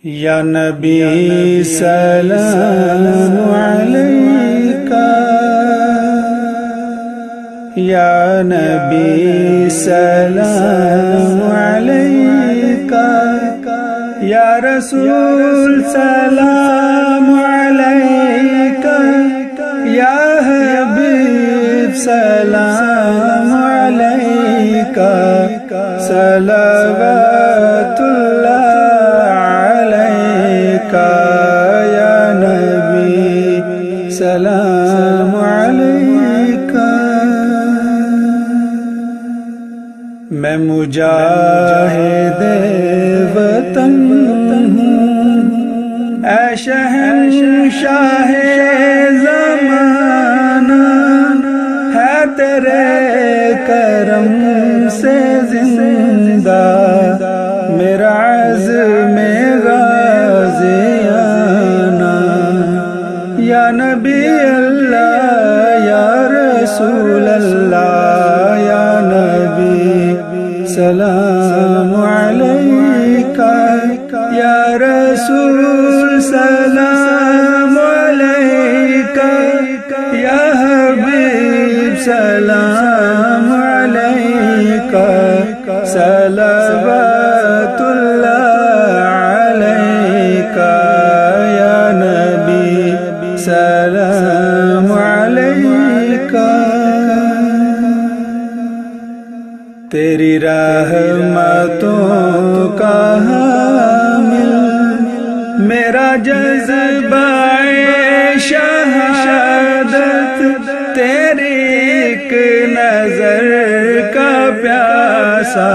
یا نبی سلام علیکہ، یا نبی سلام علیکہ، یا رسول سلام علیکہ، یا حبیب سلام علیکہ، صلوات اللہ علیکہ، یا نبی سلام علیکہ۔ میں مجاہد وطن ہوں، اے شہنشاہ زمانہ، ہے تیرے کرم سے زندہ میرا عزم غازیانہ۔ یا نبی اللہ، یا رسول اللہ، یا نبی سلام علیکہ، یا رسول سلام علیکہ، یا حبیب سلام علیکہ، صلوات اللہ علیکہ، یا نبی سلام علیکہ۔ تیری رحمتوں کا حامل میرا جذبہ شہادت، تیری ایک نظر کا پیاسا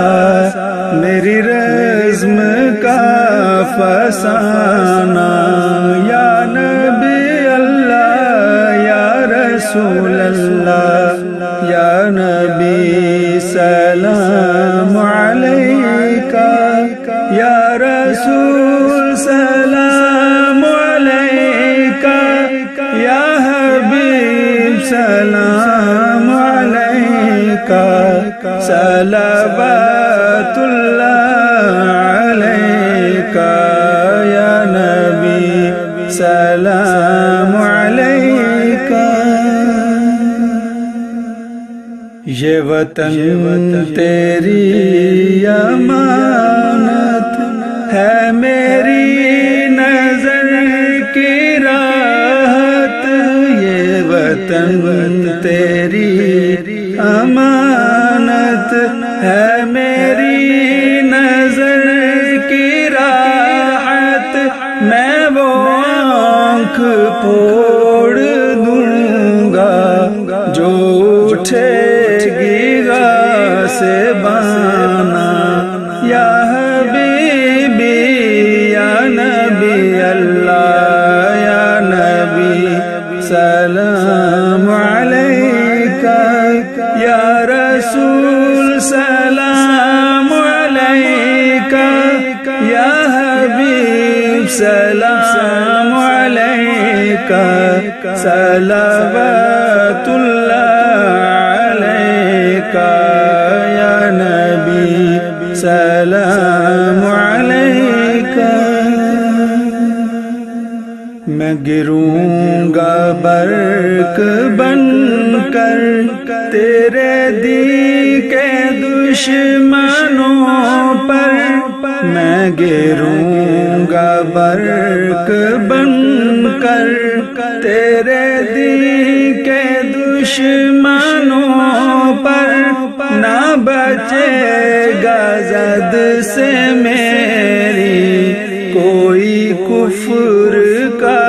میری رزم کا فسانہ۔ یا نبی اللہ، یا رسول اللہ، یا نبی سلام علیکہ، یا رسول سلام علیکہ، یا حبیب سلام علیکہ، صلوات اللہ علیکہ، یا نبی سلام علیکہ۔ یہ وطن تیری امانت ہے، میری نظر کی راحت، یہ وطن تیری امانت ہے، میری نظر کی راحت، میں وہ آنکھ پھوڑ دوں گا جو اٹھے سے بانا۔ یا حبیبی، یا نبی اللہ، یا نبی سلام علیکہ، یا رسول سلام علیکہ، یا حبیب سلام علیکہ، صلوات اللہ علیکہ، یا نبی سلام علیکہ۔ میں گروں گا برق بن کر تیرے دین کے دشمنوں پر، میں گروں گا برق بن کر تیرے دین کے دشمنوں پر، نہ بچے گا زد سے میری کوئی کفر کا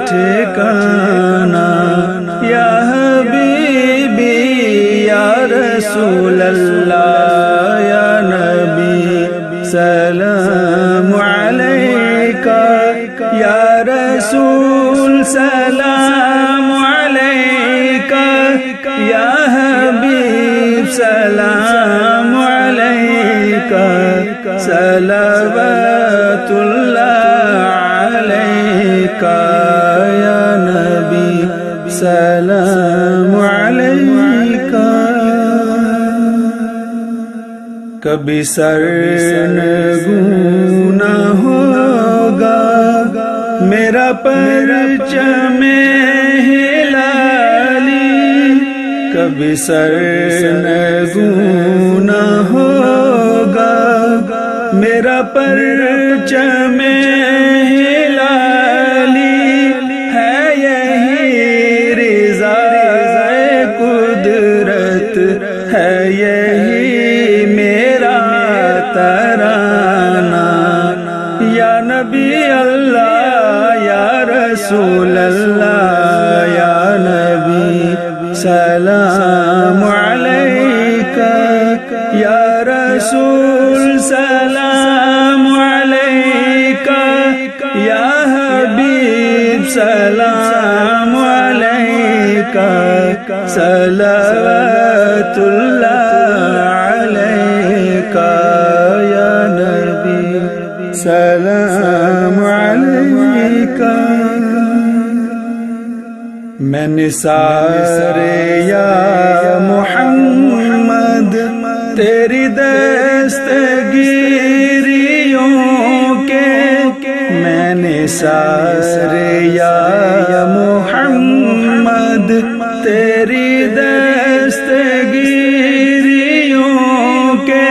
ٹھکانہ۔ یا حبیبی، یا رسول اللہ، یا نبی سلام علیکہ، یا رسول سلام علیکہ، یا حبیب سلام علیکہ، صلوات اللہ علیکہ، یا نبی سلام علیکہ۔ کبھی سرنگوں نہ ہوگا میرا پرچم ہلالی کبھی سرنگوں نہ ہوگا، میرا پرچم ہلالی ہے یہی رضا قدرت، ہے یہی میرا ترانہ، یا نبی اللہ یا رسول اللہ یا نبی سلام علیکہ، یا رسول سلام علیکہ، یا حبیب سلام علیکہ، صلوات اللہ علیکہ، یا نبی سلام علیکہ۔ میں نثار یا محمد تیری دستگیریوں کے، میں نثار یا محمد تیری دستگیریوں کے،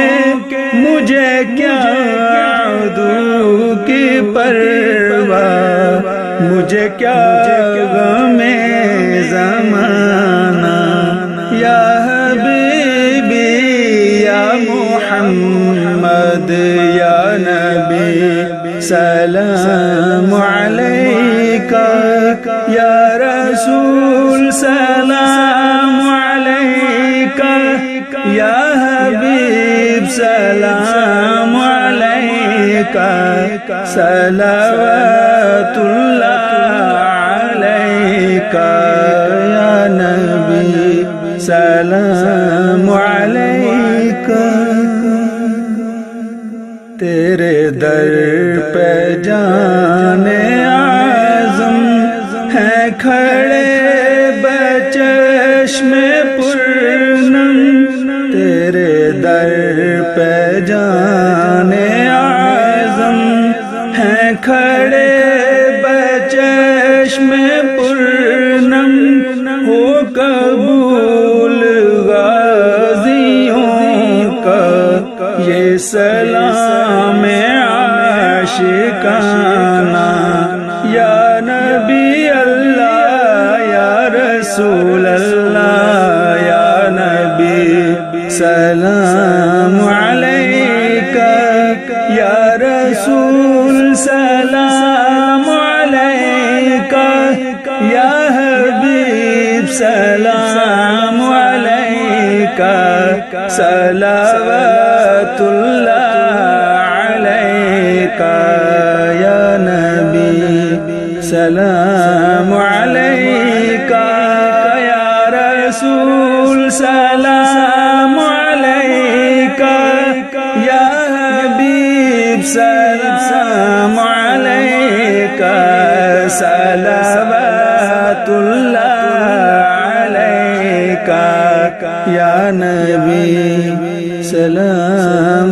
مجھے کیا عدو کی پرواہ، مجھے کیا غم زمانہ، یا حبیبی یا محمد یا نبی سلام علیکہ، یا رسول سلام علیکہ، یا حبیب سلام علیکہ، صلوات اللہ علیکہ، یا نبی سلام علیکہ۔ تیرے در پہ جان اعظم ہیں کھڑے بچشم پرنم، تیرے در پہ جان اعظم ہیں کھڑے بچشم پرنم، ہو قبول غازیوں کا یہ سلام عاشقانہ، یا نبی اللہ یا رسول اللہ یا نبی سلام علیکہ، یا رسول سلام علیکہ، یا حبیب سلام علیکہ، صلوات اللہ علیکہ، یا نبی سلام علیکہ، یا رسول سلام علیکہ، یا حبیب سلام علیکہ، صلوات اللہ علیکہ، یا نبی سلام